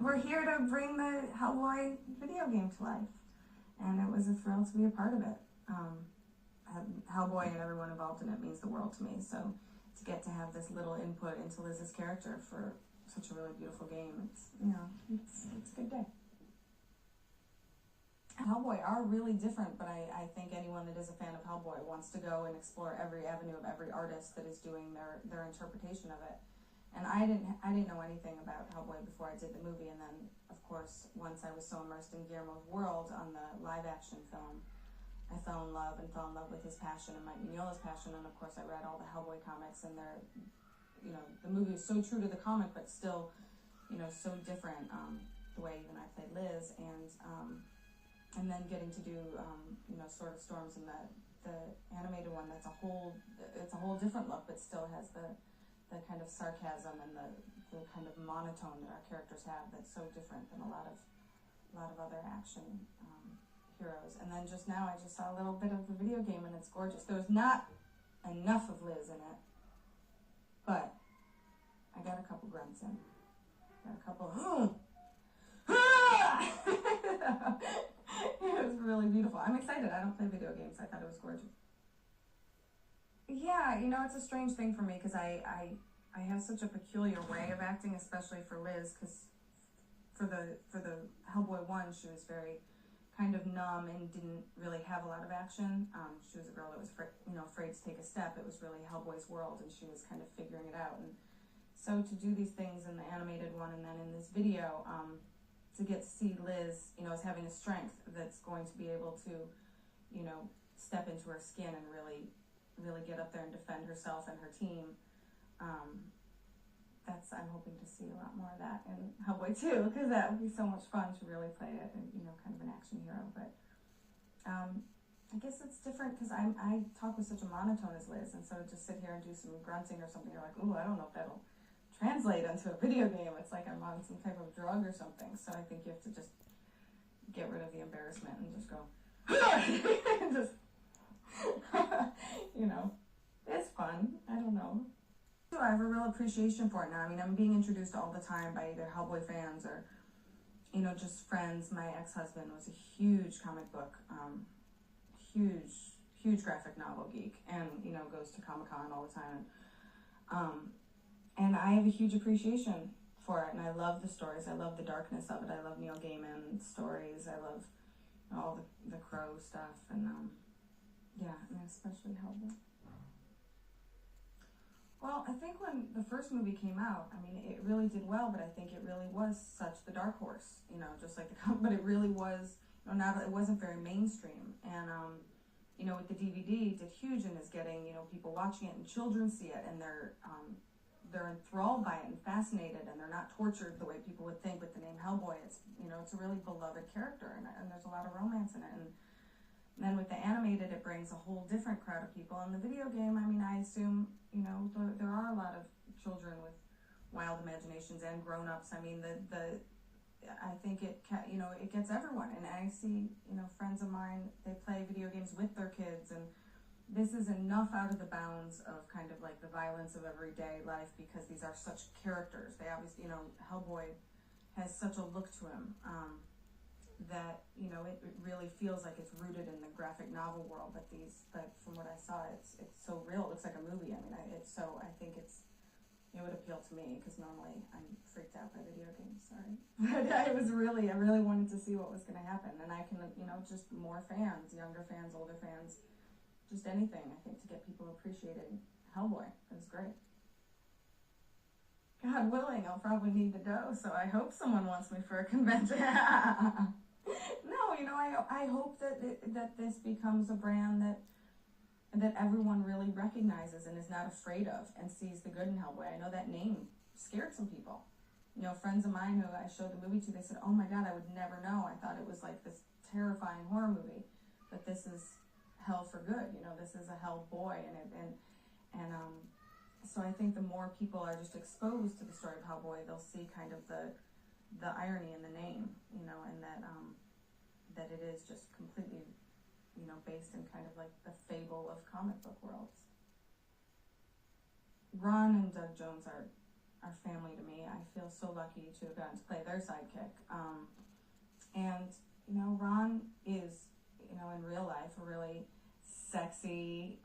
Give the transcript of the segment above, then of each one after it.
we're here to bring the Hellboy video game to life, and it was a thrill to be a part of it. Hellboy and everyone involved in it means the world to me, so to get to have this little input into Liz's character for such a really beautiful game, it's a good day. Hellboy are really different, but I think anyone that is a fan of Hellboy wants to go and explore every avenue of every artist that is doing their interpretation of it. And I didn't know anything about Hellboy before I did the movie, and then of course once I was so immersed in Guillermo's world on the live action film, I fell in love with his passion and Mike Mignola's passion, and of course I read all the Hellboy comics, and they're, the movie is so true to the comic, but still, so different, the way even I played Liz, and then getting to do, Sword of Storms and the animated one, it's a whole different look, but still has the kind of sarcasm and the kind of monotone that our characters have that's so different than a lot of other action heroes. And then just now I just saw a little bit of the video game, and it's gorgeous. There's not enough of Liz in it, but I got a couple grunts in. Got a couple it was really beautiful. I'm excited. I don't play video games. I thought it was gorgeous. Yeah, it's a strange thing for me because I have such a peculiar way of acting, especially for Liz, because for the Hellboy 1, she was very kind of numb and didn't really have a lot of action. She was a girl that was afraid to take a step. It was really Hellboy's world, and she was kind of figuring it out. And so to do these things in the animated one and then in this video, to get to see Liz, as having a strength that's going to be able to, step into her skin and really get up there and defend herself and her team. I'm hoping to see a lot more of that in Hellboy 2, because that would be so much fun to really play it, and kind of an action hero. But I guess it's different because I talk with such a monotone as Liz, and so to just sit here and do some grunting or something, you're like, ooh, I don't know if that'll translate into a video game. It's like I'm on some type of drug or something. So I think you have to just get rid of the embarrassment and just go, and just, it's fun. I don't know. So I have a real appreciation for it now. I mean, I'm being introduced all the time by either Hellboy fans or, just friends. My ex-husband was a huge comic book, huge graphic novel geek, and, goes to Comic-Con all the time. And I have a huge appreciation for it, and I love the stories. I love the darkness of it. I love Neil Gaiman stories. I love all the Crow stuff, and and especially Hellboy. Well, I think when the first movie came out, I mean, it really did well, but I think it really was such the dark horse, just like but it really was, it wasn't very mainstream, and with the DVD, it did huge and is getting, people watching it, and children see it, and they're enthralled by it and fascinated, and they're not tortured the way people would think with the name Hellboy. It's, it's a really beloved character, and there's a lot of romance in it. And then with the animated, it brings a whole different crowd of people. In the video game, I mean, I assume, there are a lot of children with wild imaginations and grown-ups. I mean, I think it gets everyone. And I see, friends of mine, they play video games with their kids, and this is enough out of the bounds of kind of like the violence of everyday life, because these are such characters. They obviously, Hellboy has such a look to him that, it really feels like it's rooted in the graphic novel world. But from what I saw, it's so real. It looks like a movie. I mean, I think it would appeal to me, because normally I'm freaked out by video games. Sorry, but I really wanted to see what was going to happen, and I can, just more fans, younger fans, older fans. Just anything, I think, to get people appreciating Hellboy. It was great. God willing, I'll probably need the dough, so I hope someone wants me for a convention. No, I hope that this becomes a brand that everyone really recognizes and is not afraid of, and sees the good in Hellboy. I know that name scared some people. Friends of mine who I showed the movie to, they said, oh my God, I would never know. I thought it was like this terrifying horror movie, but this is hell for good. This is a Hellboy, and so I think the more people are just exposed to the story of Hellboy, they'll see kind of the irony in the name, and that it is just completely, based in kind of like the fable of comic book worlds. Ron and Doug Jones are are family to me. I feel so lucky to have gotten to play their sidekick. And, you know, Ron is, you know, in real life, a really sexy,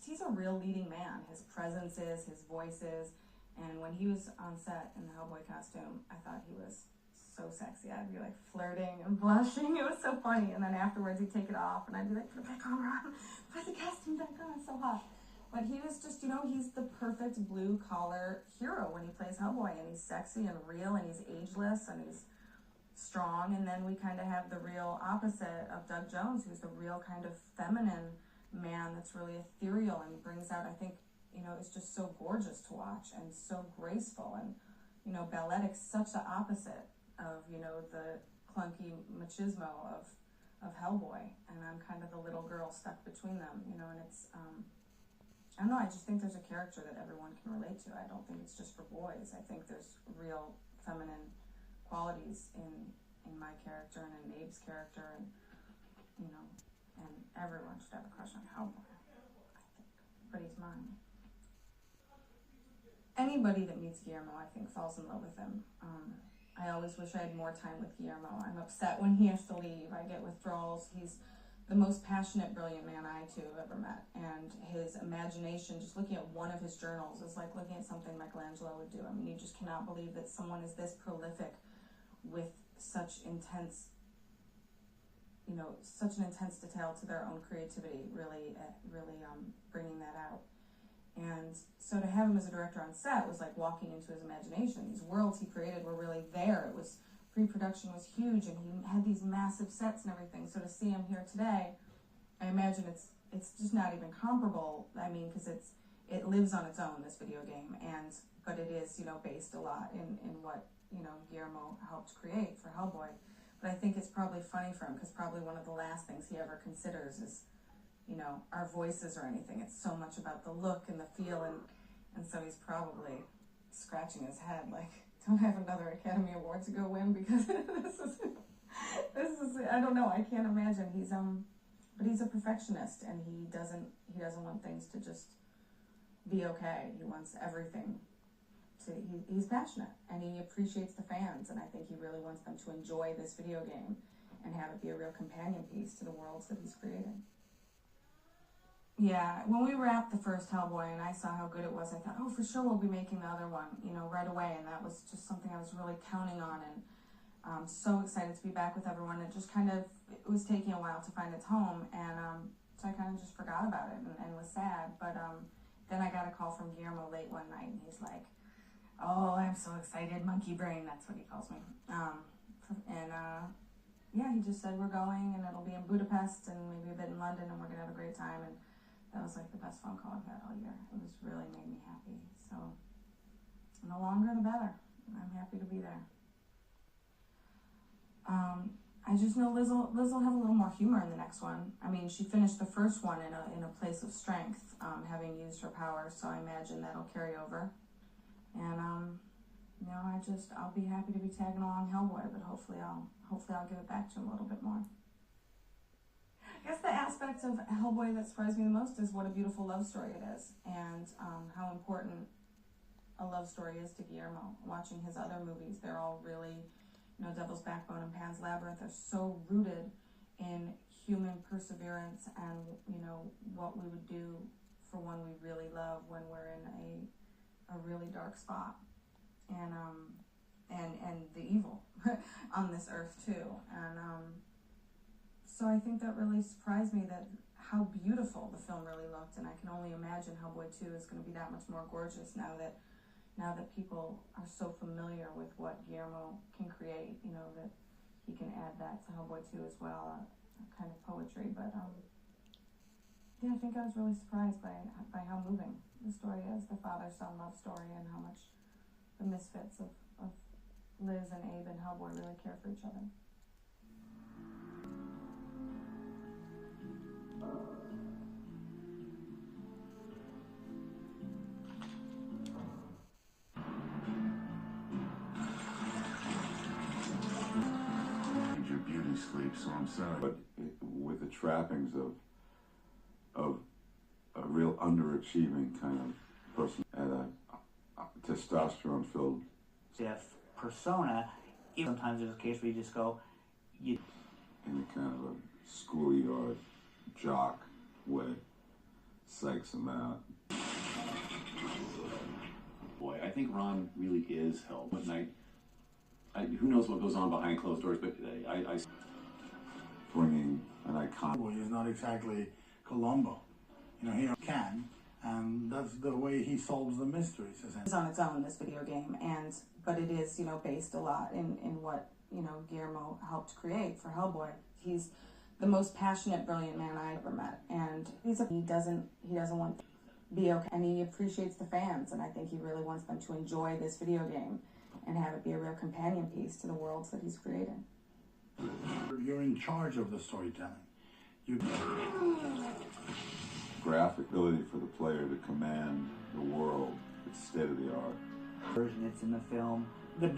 he's a real leading man. His presence is, his voice is, and when he was on set in the Hellboy costume, I thought he was so sexy. I'd be like flirting and blushing. It was so funny. And then afterwards he'd take it off and I'd be like, put it back on, Ron. Put the costume back on. It's so hot. But he was just, you know, he's the perfect blue collar hero when he plays Hellboy, and he's sexy and real, and he's ageless, and he's strong. And then we kind of have the real opposite of Doug Jones, who's the real kind of feminine man that's really ethereal and brings out, I think, you know, it's just so gorgeous to watch and so graceful. And, you know, balletic's such the opposite of, you know, the clunky machismo of Hellboy. And I'm kind of the little girl stuck between them, you know, and it's, I don't know, I just think there's a character that everyone can relate to. I don't think it's just for boys. I think there's real feminine qualities in my character and in Abe's character, and, you know, and everyone should have a crush on Hellboy, I think. But he's mine. Anybody that meets Guillermo, I think, falls in love with him. I always wish I had more time with Guillermo. I'm upset when he has to leave. I get withdrawals. He's the most passionate, brilliant man I, too, have ever met. And his imagination, just looking at one of his journals, is like looking at something Michelangelo would do. I mean, you just cannot believe that someone is this prolific with such intense, you know, such an intense detail to their own creativity, really bringing that out. And so to have him as a director on set was like walking into his imagination. These worlds he created were really there. It was, pre-production was huge, and he had these massive sets and everything. So to see him here today, I imagine it's just not even comparable. I mean, because it lives on its own, this video game, but it is, you know, based a lot in what, you know, Guillermo helped create for Hellboy. But I think it's probably funny for him, because probably one of the last things he ever considers is, you know, our voices or anything. It's so much about the look and the feel, and so he's probably scratching his head like, don't I have another Academy Award to go win, because this is I don't know, I can't imagine. But he's a perfectionist, and he doesn't want things to just be okay. He wants everything to, he's passionate, and he appreciates the fans, and I think he really wants them to enjoy this video game and have it be a real companion piece to the worlds that he's created. Yeah, when we wrapped the first Hellboy and I saw how good it was, I thought, oh, for sure we'll be making the other one, you know, right away. And that was just something I was really counting on, and so excited to be back with everyone. It just kind of, it was taking a while to find its home, and so I kind of just forgot about it and was sad. But then I got a call from Guillermo late one night, and he's like, oh, I'm so excited, monkey brain, that's what he calls me. Yeah, he just said we're going, and it'll be in Budapest and maybe a bit in London, and we're going to have a great time. And that was like the best phone call I've had all year. It was really made me happy. So the longer the better. I'm happy to be there. I just know Liz will have a little more humor in the next one. I mean, she finished the first one in a place of strength, having used her power. So I imagine that'll carry over. And you know, I'll be happy to be tagging along Hellboy, but hopefully I'll give it back to him a little bit more. I guess the aspect of Hellboy that surprised me the most is what a beautiful love story it is, and how important a love story is to Guillermo. Watching his other movies, they're all really, you know, Devil's Backbone and Pan's Labyrinth are so rooted in human perseverance and, you know, what we would do for one we really love when we're in a really dark spot, and the evil on this earth too, and so I think that really surprised me, that how beautiful the film really looked, and I can only imagine Hellboy 2 is going to be that much more gorgeous now that people are so familiar with what Guillermo can create, you know, that he can add that to Hellboy 2 as well, a kind of poetry. But yeah, I think I was really surprised by how moving the story is, the father-son love story, and how much the misfits of Liz and Abe and Hellboy really care for each other. Your beauty sleep, so I'm sorry. But with the trappings of a real underachieving kind of person, and testosterone-filled If persona, sometimes there's a case where you just go, you. in a kind of a schoolyard jock way, psychs him out. Boy, I think Ron really is Hellboy. And who knows what goes on behind closed doors, but I Bringing an icon. Hellboy is not exactly Columbo. You know, he can, and that's the way he solves the mysteries, essentially. It's on its own, this video game, but it is, based a lot in what, Guillermo helped create for Hellboy. He's the most passionate, brilliant man I ever met, and he doesn't want to be okay, and he appreciates the fans, and I think he really wants them to enjoy this video game and have it be a real companion piece to the worlds that he's created. You're in charge of the storytelling. Graphic ability for the player to command the world. It's state of the art. Version it's in the film. The